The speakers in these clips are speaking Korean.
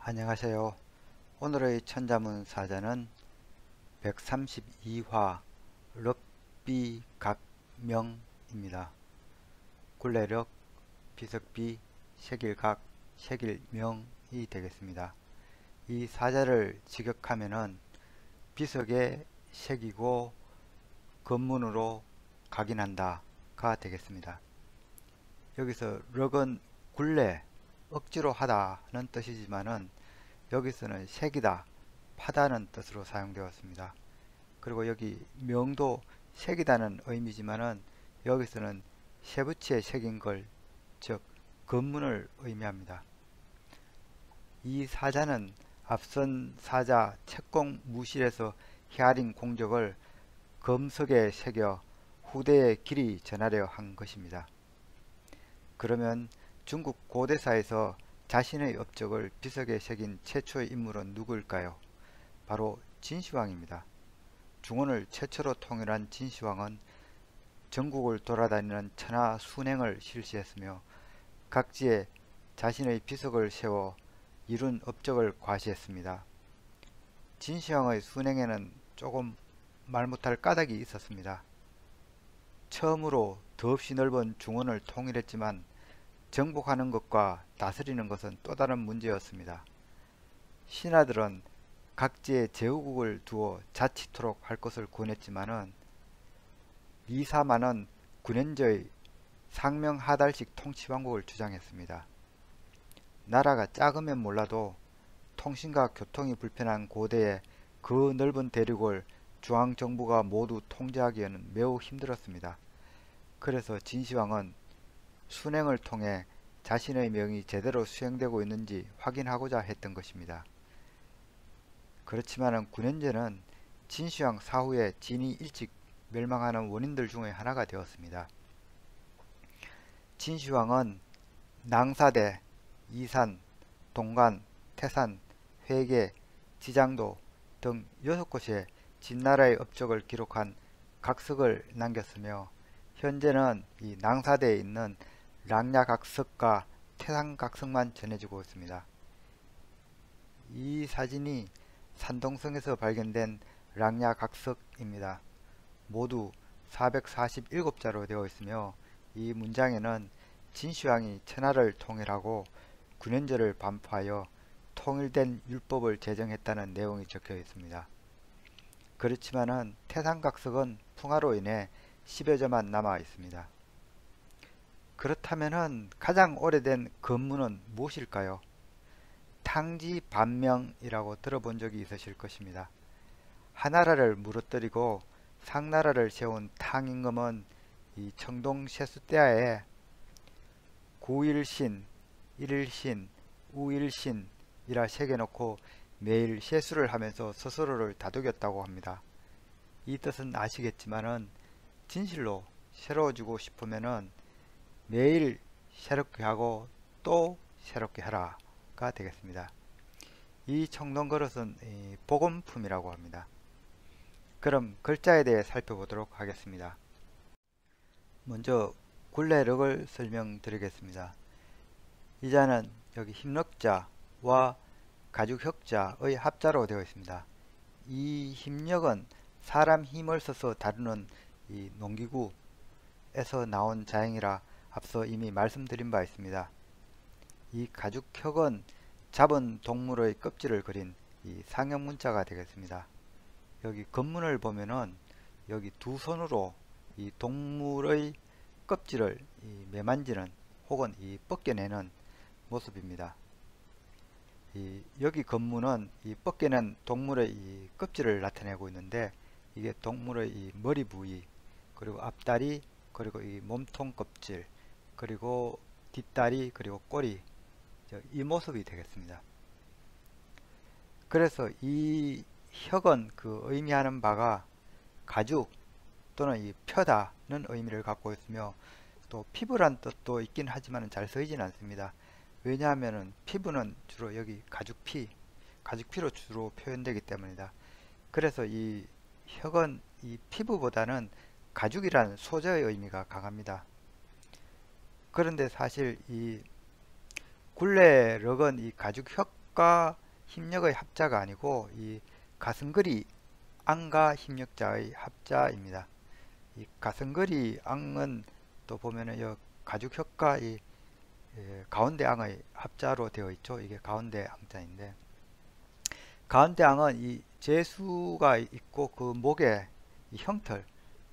안녕하세요. 오늘의 천자문 사자는 132화 럭비각명입니다. 굴레력, 비석비, 색일각, 색일명이 되겠습니다. 이 사자를 직역하면은 비석에 색이고 건문으로 각인한다가 되겠습니다. 여기서 럭은 굴레, 억지로 하다는 뜻이지만은 여기서는 색이다, 파다는 뜻으로 사용되었습니다. 그리고 여기 명도 색이다는 의미지만은 여기서는 세부치의 색인 걸, 즉 건문을 의미합니다. 이 사자는 앞선 사자 채공 무실에서 헤아린 공적을 검석에 새겨 후대에 길이 전하려 한 것입니다. 그러면 중국 고대사에서 자신의 업적을 비석에 새긴 최초의 인물은 누구일까요? 바로 진시황입니다. 중원을 최초로 통일한 진시황은 전국을 돌아다니는 천하 순행을 실시했으며 각지에 자신의 비석을 세워 이룬 업적을 과시했습니다. 진시황의 순행에는 조금 말 못할 까닭이 있었습니다. 처음으로 더없이 넓은 중원을 통일했지만 정복하는 것과 다스리는 것은 또 다른 문제였습니다. 신하들은 각지에 제후국을 두어 자치토록 할 것을 권했지만은 이사만은 군현저의 상명하달식 통치왕국을 주장했습니다. 나라가 작으면 몰라도 통신과 교통이 불편한 고대에 그 넓은 대륙을 중앙정부가 모두 통제하기에는 매우 힘들었습니다. 그래서 진시황은 순행을 통해 자신의 명이 제대로 수행되고 있는지 확인하고자 했던 것입니다. 그렇지만 군현제는 진시황 사후에 진이 일찍 멸망하는 원인들 중의 하나가 되었습니다. 진시황은 낭사대, 이산, 동간, 태산, 회계, 지장도 등 6곳에 진나라의 업적을 기록한 각석을 남겼으며 현재는 이 낭사대에 있는 랑야각석과 태산각석만 전해지고 있습니다. 이 사진이 산동성에서 발견된 랑야각석입니다. 모두 447자로 되어 있으며 이 문장에는 진시황이 천하를 통일하고 군현제를 반포하여 통일된 율법을 제정했다는 내용이 적혀 있습니다. 그렇지만은 태산각석은 풍화로 인해 10여조만 남아 있습니다. 그렇다면은 가장 오래된 건문은 무엇일까요? 탕지반명이라고 들어본 적이 있으실 것입니다. 하나라를 무너뜨리고 상나라를 세운 탕임금은 이 청동 세숫대야에 구일신, 일신, 우일신이라 새겨놓고 매일 세수를 하면서 스스로를 다독였다고 합니다. 이 뜻은 아시겠지만은 진실로 새로워지고 싶으면은 매일 새롭게 하고 또 새롭게 하라가 되겠습니다. 이 청동그릇은 복음품이라고 합니다. 그럼 글자에 대해 살펴보도록 하겠습니다. 먼저 굴레력을 설명드리겠습니다. 이 자는 여기 힘력자와 가죽혁자의 합자로 되어 있습니다. 이 힘력은 사람 힘을 써서 다루는 이 농기구에서 나온 자행이라 앞서 이미 말씀드린 바 있습니다. 이 가죽혁은 잡은 동물의 껍질을 그린 이 상형 문자가 되겠습니다. 여기 건문을 보면은 여기 두 손으로 이 동물의 껍질을 매만지는 혹은 벗겨내는 모습입니다. 여기 건문은 벗겨낸 동물의 껍질을 나타내고 있는데 이게 동물의 머리 부위, 그리고 앞다리, 그리고 몸통 껍질, 그리고 뒷다리, 그리고 꼬리, 이 모습이 되겠습니다. 그래서 이 혁은 의미하는 바가 가죽 또는 펴다는 의미를 갖고 있으며 또 피부란 뜻도 있긴 하지만 잘 쓰이진 않습니다. 왜냐하면 피부는 주로 여기 가죽피로 주로 표현되기 때문이다. 그래서 이 혁은 피부보다는 가죽이라는 소재의 의미가 강합니다. 그런데 사실 이 굴레력은 가죽 혁 가죽과 힘력의 합자가 아니고 이 가슴걸이 앙과 힘력자의 합자입니다. 이 가슴걸이 앙은 또 보면은 이 가죽혁과 이 가운데 앙의 합자로 되어 있죠. 이게 가운데 앙자인데, 가운데 앙은 이 제수가 있고 그 목에 이 형틀,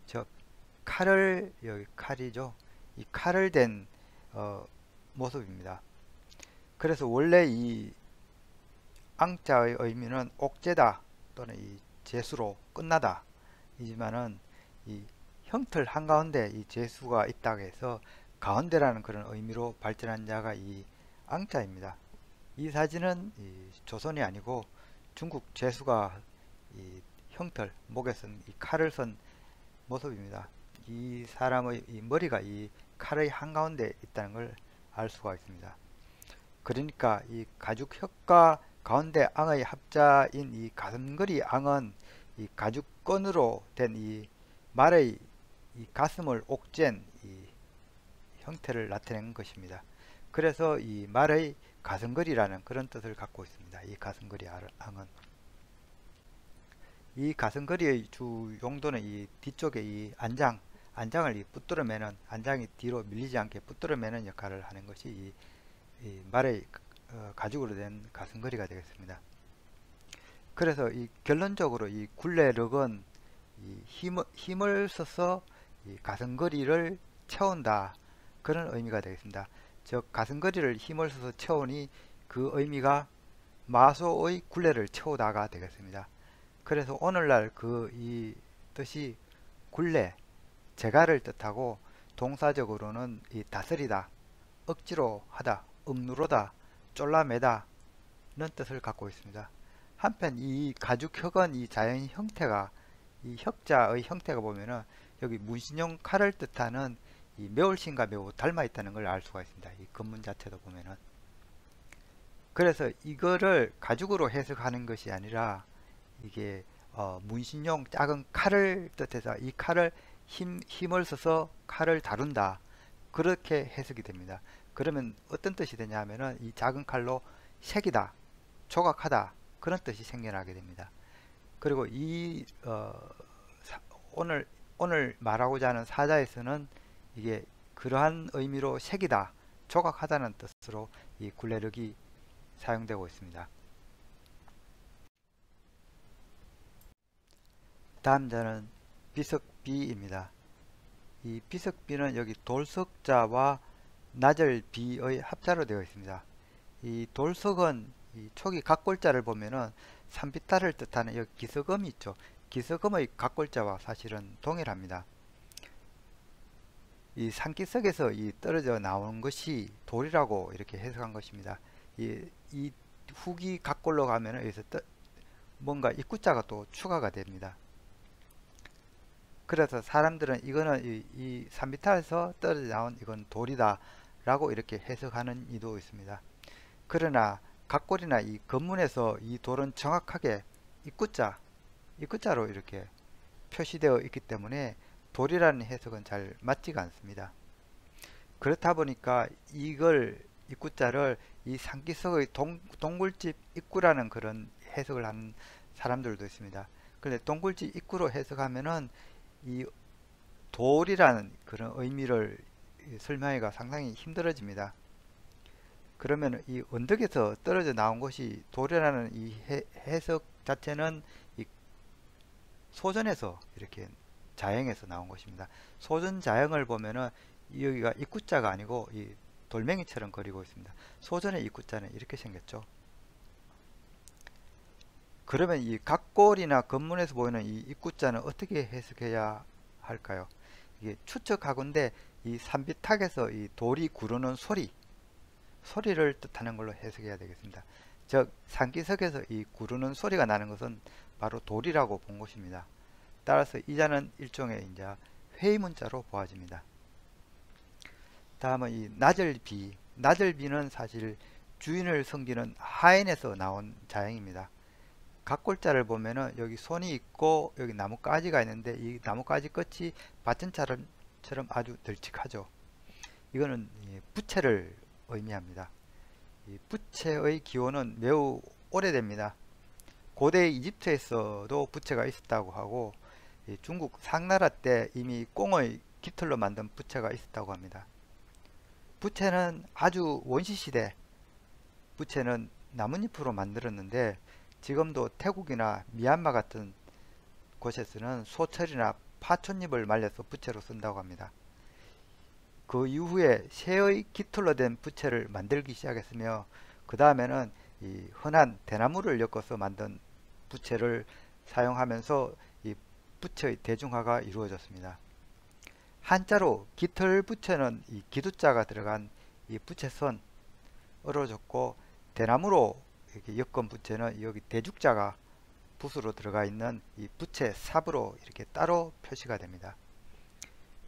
즉 칼을, 여기 칼이죠. 이 칼을 댄 모습입니다. 그래서 원래 이 앙자의 의미는 옥죄다 또는 이 제수로 끝나다 이지만은 이 형틀 한가운데 이 제수가 있다고 해서 가운데라는 그런 의미로 발전한 자가 이 앙자입니다. 이 사진은 이 조선이 아니고 중국 제수가 이 형틀 목에 쓴 이 칼을 쓴 모습입니다. 이 사람의 이 머리가 이 칼의 한가운데 있다는 걸 알 수가 있습니다. 그러니까 이 가죽혁과 가운데 앙의 합자인 이 가슴걸이 앙은 이 가죽건으로 된 이 말의 이 가슴을 옥죄인 이 형태를 나타낸 것입니다. 그래서 이 말의 가슴걸이라는 그런 뜻을 갖고 있습니다. 이 가슴걸이 앙은. 이 가슴걸이의 주 용도는 이 뒤쪽에 이 안장을 이 붙들어매는, 안장이 뒤로 밀리지 않게 붙들어매는 역할을 하는 것이 이 말의 가죽으로 된 가슴걸이가 되겠습니다. 그래서 이 결론적으로 이 굴레력은 이 힘을 써서 이 가슴걸이를 채운다, 그런 의미가 되겠습니다. 즉 가슴걸이를 힘을 써서 채우니 그 의미가 마소의 굴레를 채우다가 되겠습니다. 그래서 오늘날 이 뜻이 굴레, 재갈을 뜻하고 동사적으로는 이 다스리다, 억지로 하다, 억누르다, 쫄라매다는 뜻을 갖고 있습니다. 한편 이 가죽혁은 이 자연 형태가, 이 혁자의 형태가 보면은 여기 문신용 칼을 뜻하는 이 매울신과 매우 닮아 있다는 걸 알 수가 있습니다. 이 건문 자체도 보면은. 그래서 이거를 가죽으로 해석하는 것이 아니라 이게 문신용 작은 칼을 뜻해서 이 칼을 힘을 써서 칼을 다룬다, 그렇게 해석이 됩니다. 그러면 어떤 뜻이 되냐 하면은 이 작은 칼로 색이다, 조각하다, 그런 뜻이 생겨나게 됩니다. 그리고 이 오늘 말하고자 하는 사자에서는 이게 그러한 의미로 색이다, 조각하다는 뜻으로 이 굴레력이 사용되고 있습니다. 다음 자는 비석비입니다. 이 비석비는 여기 돌석자와 나절비의 합자로 되어 있습니다. 이 돌석은 이 초기 각골자를 보면은 산비탈을 뜻하는 여기 기석음이 있죠. 기석음의 각골자와 사실은 동일합니다. 이 산기석에서 이 떨어져 나온 것이 돌이라고 이렇게 해석한 것입니다. 이 후기 각골로 가면은 여기서 뭔가 입구자가 또 추가가 됩니다. 그래서 사람들은 이거는 이 산비탈에서 떨어져 나온 이건 돌이다 라고 이렇게 해석하는 이도 있습니다. 그러나 각골이나 이 건문에서 이 돌은 정확하게 입구자로 이렇게 표시되어 있기 때문에 돌이라는 해석은 잘 맞지가 않습니다. 그렇다 보니까 이걸 입구자를 이 산기석의 동굴집 입구라는 그런 해석을 하는 사람들도 있습니다. 그런데 동굴집 입구로 해석하면은 이 돌이라는 그런 의미를 설명하기가 상당히 힘들어집니다. 그러면 이 언덕에서 떨어져 나온 것이 돌이라는 이 해석 자체는 이 소전에서 이렇게 자형에서 나온 것입니다. 소전 자형을 보면은 여기가 입구자가 아니고 이 돌멩이처럼 그리고 있습니다. 소전의 입구자는 이렇게 생겼죠. 그러면 이 각골이나 건문에서 보이는 이 입구자는 어떻게 해석해야 할까요? 이게 추측하건대 이 산비탁에서 이 돌이 구르는 소리를 뜻하는 걸로 해석해야 되겠습니다. 즉 산기석에서 이 구르는 소리가 나는 것은 바로 돌이라고 본 것입니다. 따라서 이 자는 일종의 이제 회의문자로 보아집니다. 다음은 이 나절비는 사실 주인을 섬기는 하인에서 나온 자형입니다. 각골자를 보면은 여기 손이 있고 여기 나뭇가지가 있는데 이 나뭇가지 끝이 밧줄처럼 아주 널찍하죠. 이거는 부채를 의미합니다. 이 부채의 기원은 매우 오래됩니다. 고대 이집트에서도 부채가 있었다고 하고 중국 상나라 때 이미 꽁의 깃털로 만든 부채가 있었다고 합니다. 부채는 아주 원시시대 부채는 나뭇잎으로 만들었는데 지금도 태국이나 미얀마 같은 곳에서는 소철이나 파촌잎을 말려서 부채로 쓴다고 합니다. 그 이후에 새의 깃털로 된 부채를 만들기 시작했으며 그 다음에는 이 흔한 대나무를 엮어서 만든 부채를 사용하면서 이 부채의 대중화가 이루어졌습니다. 한자로 깃털 부채는 이 기두자가 들어간 이 부채선으로 적고 대나무로 이렇게 엮은 부채는 여기 대죽자가 붓으로 들어가 있는 이 부채 삽으로 이렇게 따로 표시가 됩니다.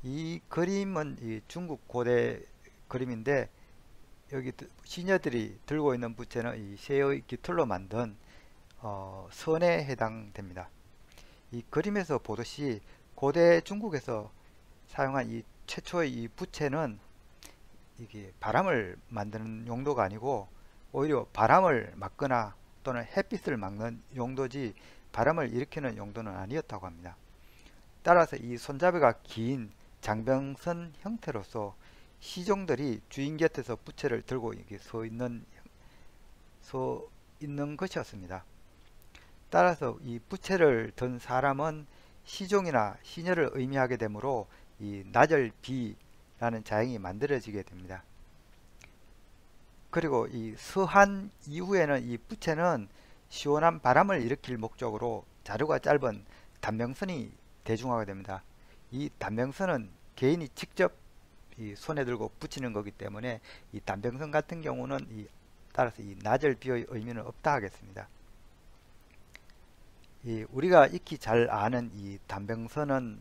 이 그림은 이 중국 고대 그림인데 여기 시녀들이 들고 있는 부채는 이 새의 깃털로 만든 선에 해당됩니다. 이 그림에서 보듯이 고대 중국에서 사용한 이 최초의 이 부채는 이게 바람을 만드는 용도가 아니고 오히려 바람을 막거나 또는 햇빛을 막는 용도지 바람을 일으키는 용도는 아니었다고 합니다. 따라서 이 손잡이가 긴 장병선 형태로서 시종들이 주인 곁에서 부채를 들고 이렇게 서 있는 것이었습니다. 따라서 이 부채를 든 사람은 시종이나 시녀를 의미하게 되므로 이 나절비라는 자형이 만들어지게 됩니다. 그리고 이 서한 이후에는 이 부채는 시원한 바람을 일으킬 목적으로 자루가 짧은 단명선이 대중화가 됩니다. 이 단명선은 개인이 직접 이 손에 들고 붙이는 거기 때문에 이 단병선 같은 경우는 따라서 이 나절비의 의미는 없다 하겠습니다. 우리가 익히 잘 아는 이 단병선은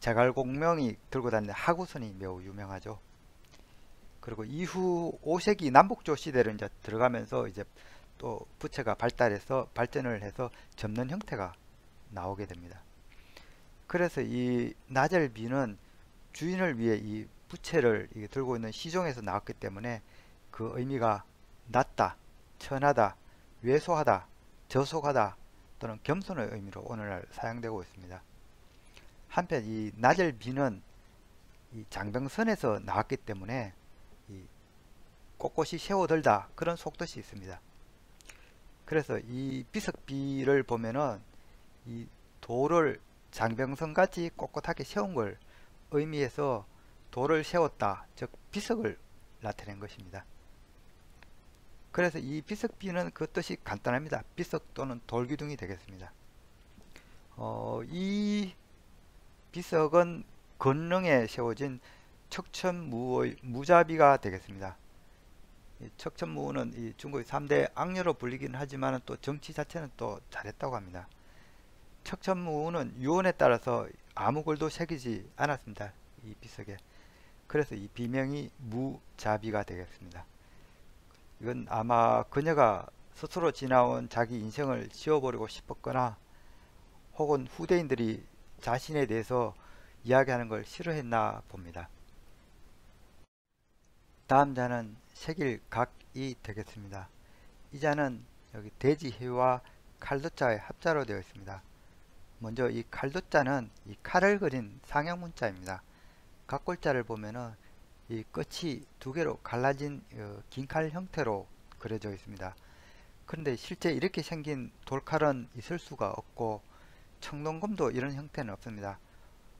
제갈공명이 들고 다니는 하구선이 매우 유명하죠. 그리고 이후 5세기 남북조 시대로 이제 들어가면서 이제 또 부채가 발전을 해서 접는 형태가 나오게 됩니다. 그래서 이 나절비는 주인을 위해 이 부채를 들고 있는 시종에서 나왔기 때문에 그 의미가 낮다, 천하다, 왜소하다, 저속하다 또는 겸손의 의미로 오늘날 사용되고 있습니다. 한편 이 나절비는 이 장병선에서 나왔기 때문에 이 꼿꼿이 세워들다 그런 속뜻이 있습니다. 그래서 이 비석비를 보면은 이 돌을 장병선같이 꼿꼿하게 세운 걸 의미해서 돌을 세웠다, 즉 비석을 나타낸 것입니다. 그래서 이 비석비는 그 뜻이 간단합니다. 비석 또는 돌기둥이 되겠습니다. 이 비석은 건릉에 세워진 척천무의 무자비가 되겠습니다. 척천무는 이 중국의 3대 악녀로 불리긴 하지만 또 정치 자체는 또 잘했다고 합니다. 척천무는 유언에 따라서 아무 글도 새기지 않았습니다. 이 비석에. 그래서 이 비명이 무자비가 되겠습니다. 이건 아마 그녀가 스스로 지나온 자기 인생을 지워버리고 싶었거나 혹은 후대인들이 자신에 대해서 이야기하는 걸 싫어했나 봅니다. 다음 자는 색일각이 되겠습니다. 이 자는 여기 돼지해와 칼도자의 합자로 되어 있습니다. 먼저 이 칼도자는 이 칼을 그린 상형문자입니다. 각골자를 보면은 이 끝이 두 개로 갈라진 긴 칼 형태로 그려져 있습니다. 그런데 실제 이렇게 생긴 돌칼은 있을 수가 없고 청동검도 이런 형태는 없습니다.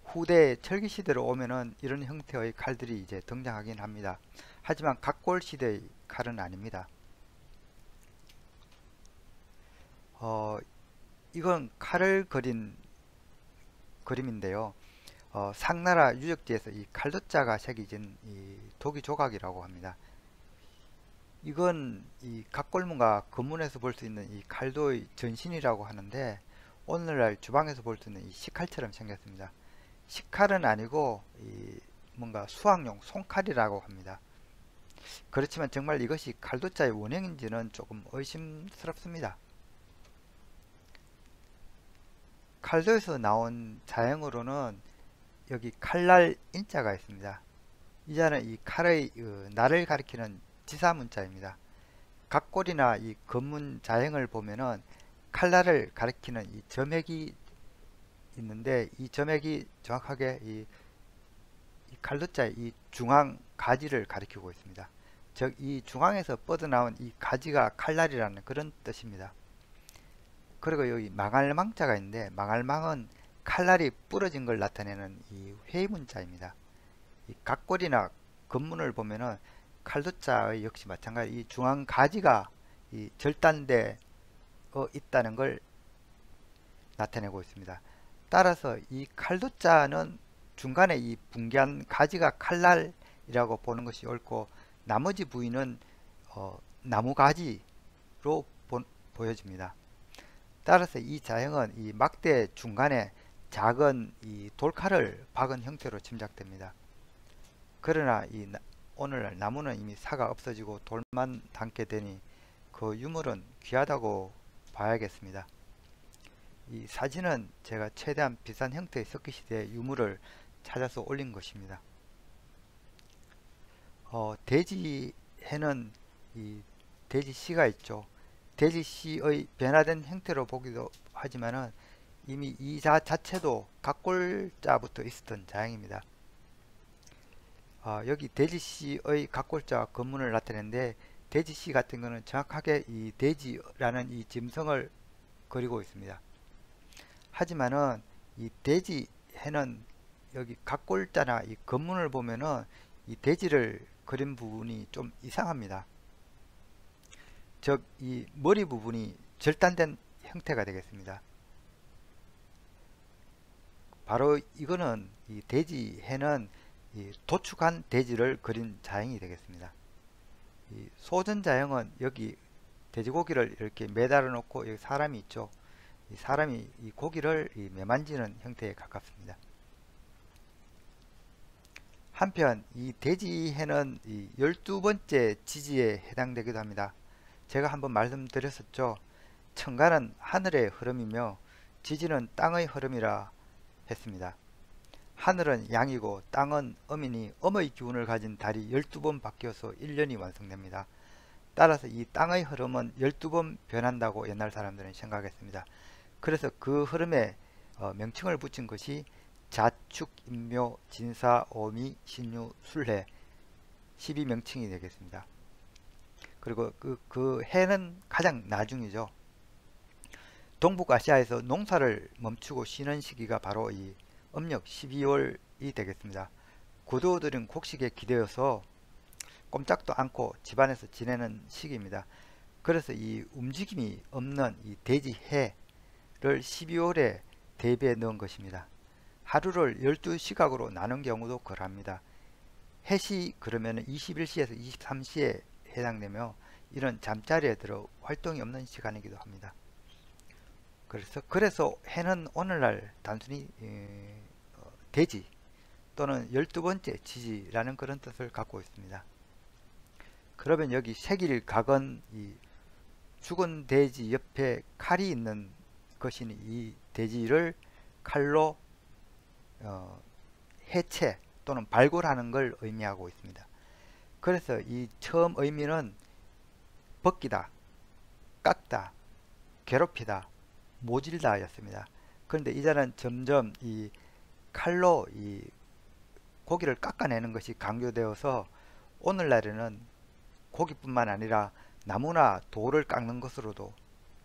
후대 철기시대로 오면은 이런 형태의 칼들이 이제 등장하긴 합니다. 하지만 각골시대의 칼은 아닙니다. 이건 칼을 그린 그림인데요. 상나라 유적지에서 이 칼도자가 새겨진 이 도기 조각이라고 합니다. 이건 이 각골문과 검문에서 볼 수 있는 이 칼도의 전신이라고 하는데 오늘날 주방에서 볼 수 있는 이 식칼처럼 생겼습니다. 식칼은 아니고 이 뭔가 수학용 손칼이라고 합니다. 그렇지만 정말 이것이 칼도자의 원형인지는 조금 의심스럽습니다. 칼도에서 나온 자형으로는 여기 칼날 인자가 있습니다. 이 자는 이 칼의 날을 가리키는 지사문자입니다. 각골이나 이 검문 자형을 보면은 칼날을 가리키는 이 점액이 있는데, 이 점액이 정확하게 이 칼로자의 이 중앙 가지를 가리키고 있습니다. 즉, 이 중앙에서 뻗어나온 이 가지가 칼날이라는 그런 뜻입니다. 그리고 여기 망할망자가 있는데, 망할망은 칼날이 부러진 걸 나타내는 이 회문자입니다. 이 각골이나 검문을 보면은 칼도자의 역시 마찬가지 이 중앙 가지가 이 절단되어 있다는 걸 나타내고 있습니다. 따라서 이 칼도자는 중간에 이 붕괴한 가지가 칼날이라고 보는 것이 옳고, 나머지 부위는 나무 가지로 보여집니다. 따라서 이 자형은 이 막대 중간에 작은 이 돌칼을 박은 형태로 짐작됩니다. 그러나 오늘날 나무는 이미 사가 없어지고 돌만 담게 되니 그 유물은 귀하다고 봐야겠습니다. 이 사진은 제가 최대한 비싼 형태의 석기시대 유물을 찾아서 올린 것입니다. 대지해는 이 대지씨가 있죠. 대지씨의 변화된 형태로 보기도 하지만은 이미 이 자 자체도 각골자부터 있었던 자형입니다. 여기 대지씨의 각골자와 검문을 나타내는데, 대지씨 같은 경우는 정확하게 이 대지라는 이 짐승을 그리고 있습니다. 하지만은 이 대지해는 여기 각골자나 이 검문을 보면은 이 대지를 그린 부분이 좀 이상합니다. 즉, 이 머리 부분이 절단된 형태가 되겠습니다. 바로 이거는 이 대지해는 이 도축한 돼지를 그린 자형이 되겠습니다. 이 소전자형은 여기 돼지고기를 이렇게 매달아 놓고 여기 사람이 있죠. 이 사람이 이 고기를 매만지는 형태에 가깝습니다. 한편 이 대지해는 이 12번째 지지에 해당되기도 합니다. 제가 한번 말씀드렸었죠. 천간은 하늘의 흐름이며 지지는 땅의 흐름이라 했습니다. 하늘은 양이고 땅은 음이니 음의 기운을 가진 달이 12번 바뀌어서 1년이 완성됩니다. 따라서 이 땅의 흐름은 12번 변한다고 옛날 사람들은 생각했습니다. 그래서 그 흐름에 명칭을 붙인 것이 자축, 인묘, 진사, 오미, 신유, 술해 12명칭이 되겠습니다. 그리고 그 해는 가장 나중이죠. 동북아시아에서 농사를 멈추고 쉬는 시기가 바로 이 음력 12월이 되겠습니다. 고도들은 곡식에 기대어서 꼼짝도 않고 집안에서 지내는 시기입니다. 그래서 이 움직임이 없는 이 대지해를 12월에 대비해 넣은 것입니다. 하루를 12시각으로 나눈 경우도 그러합니다. 해시 그러면 21시에서 23시에 해당되며, 이런 잠자리에 들어 활동이 없는 시간이기도 합니다. 그래서 해는 오늘날 단순히 대지 또는 12번째 지지라는 그런 뜻을 갖고 있습니다. 그러면 여기 색일각은 이 죽은 돼지 옆에 칼이 있는 것이니 이 돼지를 칼로 해체 또는 발굴하는 걸 의미하고 있습니다. 그래서 이 처음 의미는 벗기다, 깎다, 괴롭히다, 모질다 였습니다. 그런데 이제는 점점 이 칼로 이 고기를 깎아내는 것이 강조되어서 오늘날에는 고기뿐만 아니라 나무나 돌을 깎는 것으로도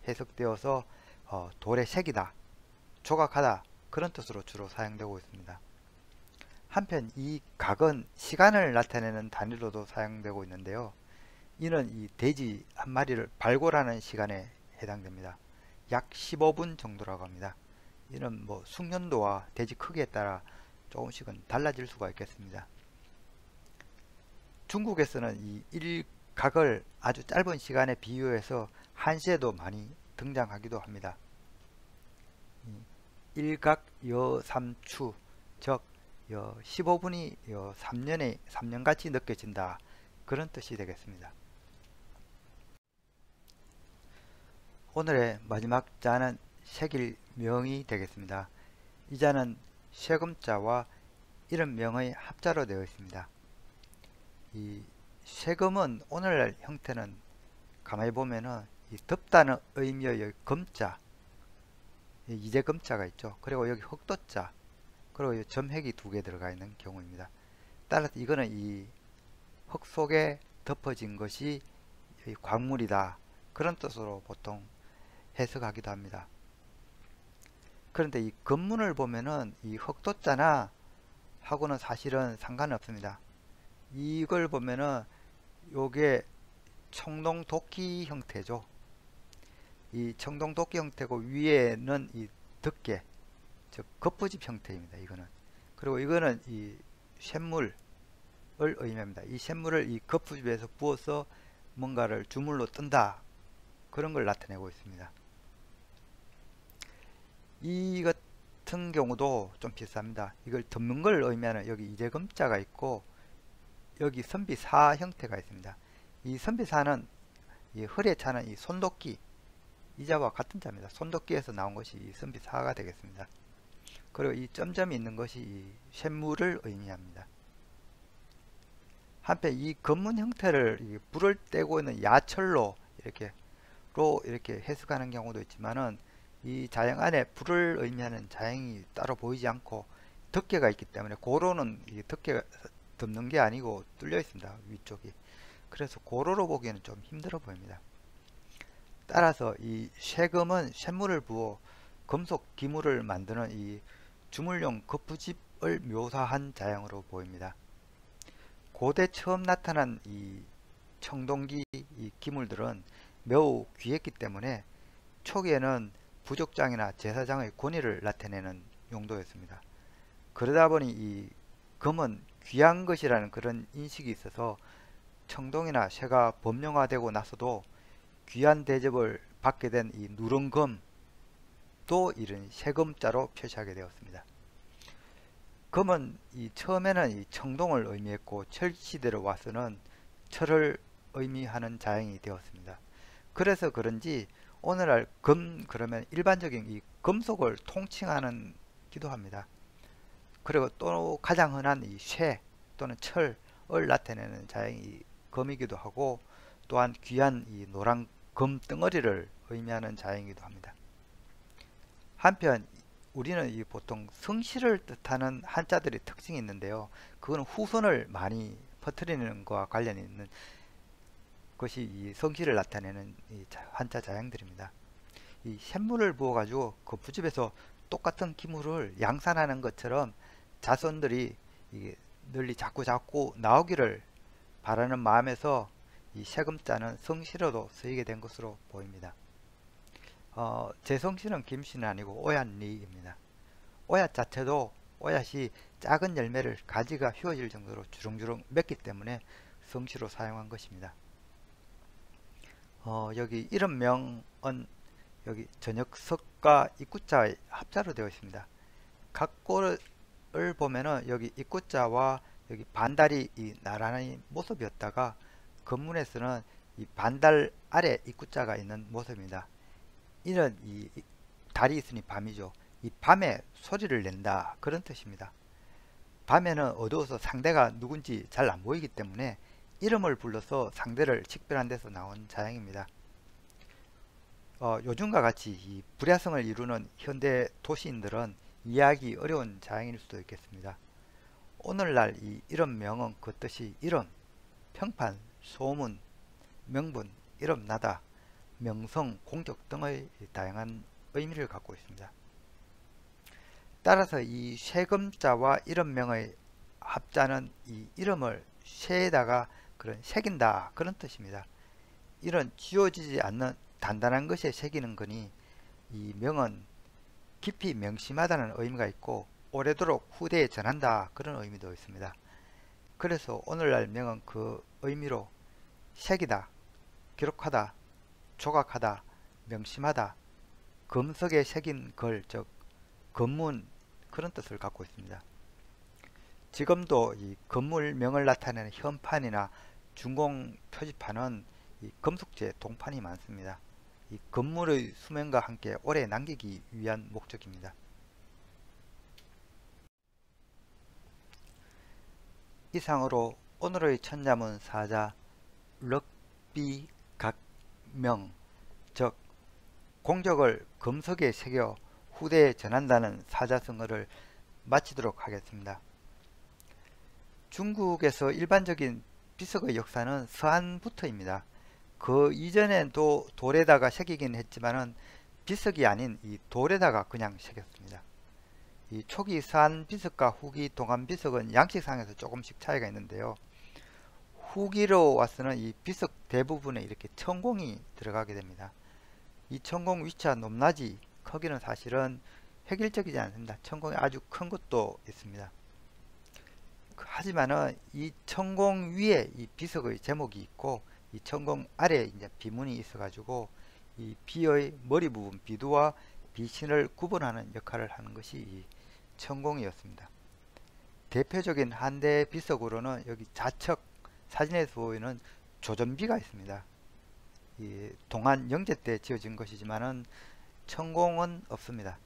해석되어서 돌의 색이다, 조각하다 그런 뜻으로 주로 사용되고 있습니다. 한편 이 각은 시간을 나타내는 단위로도 사용되고 있는데요. 이는 이 돼지 한 마리를 발굴하는 시간에 해당됩니다. 약 15분 정도라고 합니다. 이는 뭐 숙련도와 돼지 크기에 따라 조금씩은 달라질 수가 있겠습니다. 중국에서는 이 일각을 아주 짧은 시간에 비유해서 한시에도 많이 등장하기도 합니다. 일각 여삼추, 즉 15분이 3년같이 느껴진다, 그런 뜻이 되겠습니다. 오늘의 마지막 자는 색일명이 되겠습니다. 이 자는 쇠금자와 이름명의 합자로 되어 있습니다. 이 쇠금은 오늘날 형태는 가만히 보면은 이 덥다는 의미의 여기 금자, 이제 금자가 있죠. 그리고 여기 흑도자, 그리고 이 점획이 두 개 들어가 있는 경우입니다. 따라서 이거는 이 흙 속에 덮어진 것이 광물이다, 그런 뜻으로 보통 해석하기도 합니다. 그런데 이 금문을 보면은 이 흑도자나 하고는 사실은 상관없습니다. 이걸 보면은 요게 청동도끼 형태죠. 이 청동도끼 형태고 위에는 이 덮개, 즉 거푸집 형태입니다. 이거는. 그리고 이거는 이 쇳물을 의미합니다. 이 쇳물을 이 거푸집에서 부어서 뭔가를 주물러 뜬다, 그런 걸 나타내고 있습니다. 이 같은 경우도 좀 비슷합니다. 이걸 덮는 걸 의미하는 여기 이제금자가 있고 여기 선비사 형태가 있습니다. 이 선비사는 이 헐에 차는 이 손도끼, 이 자와 같은 자입니다. 손도끼에서 나온 것이 이 선비사가 되겠습니다. 그리고 이 점점이 있는 것이 이 쇳물을 의미합니다. 한편 이 검문 형태를 불을 떼고 있는 야철로 이렇게 해석하는 경우도 있지만은 이 자형 안에 불을 의미하는 자형이 따로 보이지 않고 덮개가 있기 때문에 고로는 이 덮개가 덮는 게 아니고 뚫려 있습니다. 위쪽이. 그래서 고로로 보기에는 좀 힘들어 보입니다. 따라서 이 쇠금은 쇳물을 부어 금속 기물을 만드는 이 주물용 거푸집을 묘사한 자형으로 보입니다. 고대 처음 나타난 이 청동기 이 기물들은 매우 귀했기 때문에 초기에는 부족장이나 제사장의 권위를 나타내는 용도였습니다. 그러다 보니 이 금은 귀한 것이라는 그런 인식이 있어서 청동이나 쇠가 법령화되고 나서도 귀한 대접을 받게 된 이 누런금도 이런 쇠금자로 표시하게 되었습니다. 금은 처음에는 이 청동을 의미했고 철시대로 와서는 철을 의미하는 자형이 되었습니다. 그래서 그런지 오늘날 금 그러면 일반적인 이 금속을 통칭하는 기도 합니다. 그리고 또 가장 흔한 이 쇠 또는 철을 나타내는 자형이 금이기도 하고, 또한 귀한 이 노란 금 덩어리를 의미하는 자형이기도 합니다. 한편 우리는 이 보통 성실을 뜻하는 한자들이 특징이 있는데요. 그건 후손을 많이 퍼뜨리는 것과 관련이 있는 것이 이 성실을 나타내는 이 한자 자형들입니다. 이 쇳물을 부어 가지고 그 부집에서 똑같은 기물을 양산하는 것처럼 자손들이 널리 자꾸 나오기를 바라는 마음에서 이 쇠금자는 성씨로도 쓰이게 된 것으로 보입니다. 제 성씨는 김씨는 아니고 오얏리입니다. 오얏 자체도 오얏이 작은 열매를 가지가 휘어질 정도로 주렁주렁 맺기 때문에 성씨로 사용한 것입니다. 여기 이름명은 여기 전역석과 입구자의 합자로 되어 있습니다. 각 꼴을 보면은 여기 입구자와 여기 반달이 나란히 모습이었다가 건문에서는 이 반달 아래 입구자가 있는 모습입니다. 이런 이 달이 있으니 밤이죠. 이 밤에 소리를 낸다, 그런 뜻입니다. 밤에는 어두워서 상대가 누군지 잘 안 보이기 때문에 이름을 불러서 상대를 식별한 데서 나온 자형입니다. 요즘과 같이 이 불야성을 이루는 현대 도시인들은 이해하기 어려운 자형일 수도 있겠습니다. 오늘날 이 이름명은 그 뜻이 이름, 평판, 소문, 명분, 이름나다, 명성, 공적 등의 다양한 의미를 갖고 있습니다. 따라서 이 쇠금자와 이름명의 합자는 이 이름을 쇠에다가 그런 새긴다, 그런 뜻입니다. 이런 지워지지 않는 단단한 것에 새기는 거니 이 명은 깊이 명심하다는 의미가 있고 오래도록 후대에 전한다, 그런 의미도 있습니다. 그래서 오늘날 명은 그 의미로 새기다, 기록하다, 조각하다, 명심하다, 금석에 새긴 걸, 즉 건문, 그런 뜻을 갖고 있습니다. 지금도 이 건물명을 나타내는 현판이나 중공 표지판은 이 금속재 동판이 많습니다. 이 건물의 수명과 함께 오래 남기기 위한 목적입니다. 이상으로 오늘의 천자문 사자 럭비각명, 즉 공적을 금석에 새겨 후대에 전한다는 사자성어를 마치도록 하겠습니다. 중국에서 일반적인 비석의 역사는 서한부터입니다. 그 이전에도 돌에다가 새기긴 했지만은 비석이 아닌 이 돌에다가 그냥 새겼습니다. 이 초기 서한 비석과 후기 동안 비석은 양식상에서 조금씩 차이가 있는데요. 후기로 와서는 이 비석 대부분에 이렇게 천공이 들어가게 됩니다. 이 천공 위치와 높낮이 크기는 사실은 획일적이지 않습니다. 천공이 아주 큰 것도 있습니다. 하지만은 이 천공 위에 이 비석의 제목이 있고 이 천공 아래에 이제 비문이 있어 가지고 이 비의 머리 부분 비두와 비신을 구분하는 역할을 하는 것이 이 천공이었습니다. 대표적인 한대 비석으로는 여기 좌측 사진에서 보이는 조전비가 있습니다. 이 동안 영제 때 지어진 것이지만은 천공은 없습니다.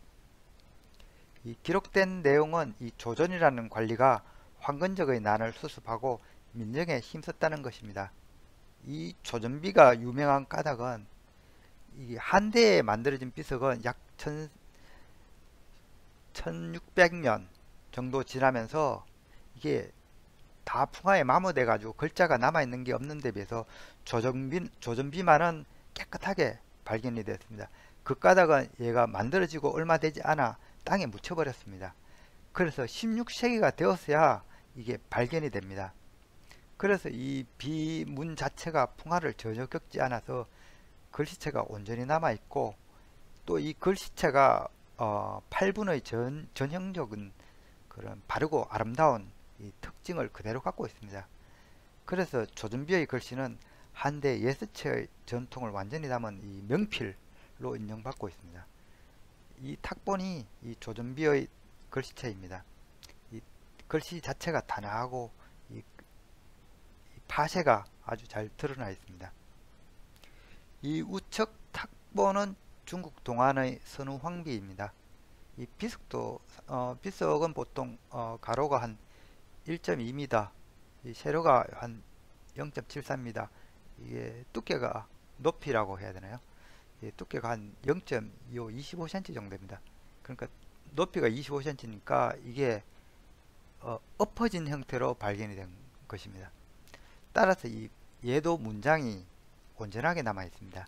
이 기록된 내용은 이 조전이라는 관리가 황건적의 난을 수습하고 민정에 힘썼다는 것입니다. 이 조전비가 유명한 까닭은 이 한 대에 만들어진 비석은 약 1600년 정도 지나면서 이게 다 풍화에 마모돼 가지고 글자가 남아있는 게 없는 데 비해서 조전비만은 깨끗하게 발견이 됐습니다. 그 까닭은 얘가 만들어지고 얼마 되지 않아 땅에 묻혀버렸습니다. 그래서 16세기가 되었어야 이게 발견이 됩니다. 그래서 이 비문 자체가 풍화를 전혀 겪지 않아서 글씨체가 온전히 남아있고 또 이 글씨체가 8분의 전형적인 그런 바르고 아름다운 이 특징을 그대로 갖고 있습니다. 그래서 조전비의 글씨는 한대 예스체의 전통을 완전히 담은 이 명필로 인정받고 있습니다. 이 탁본이 이 조전비의 글씨체입니다. 이 글씨 자체가 단아하고 이 파쇄가 아주 잘 드러나 있습니다. 이 우측 탁본은 중국 동안의 선우황비입니다. 이 비석도 비석은 보통 가로가 한 1.2m, 이 세로가 한 0.73m, 이게 두께가 높이라고 해야 되나요? 두께가 한 0.25, 25cm 정도입니다. 그러니까 높이가 25cm니까 이게 엎어진 형태로 발견이 된 것입니다. 따라서 얘도 문장이 온전하게 남아 있습니다.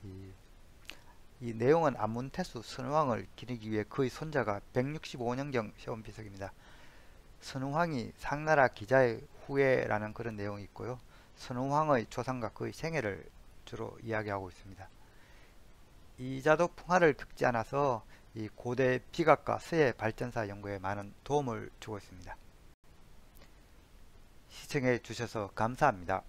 이 내용은 안문태수 선왕을 기리기 위해 그의 손자가 165년경 세운 비석입니다. 선왕이 상나라 기자의 후예라는 그런 내용이 있고요. 선왕의 조상과 그의 생애를 주로 이야기하고 있습니다. 이자도 풍화를 겪지 않아서 이 고대 비각과 서예 발전사 연구에 많은 도움을 주고 있습니다. 시청해 주셔서 감사합니다.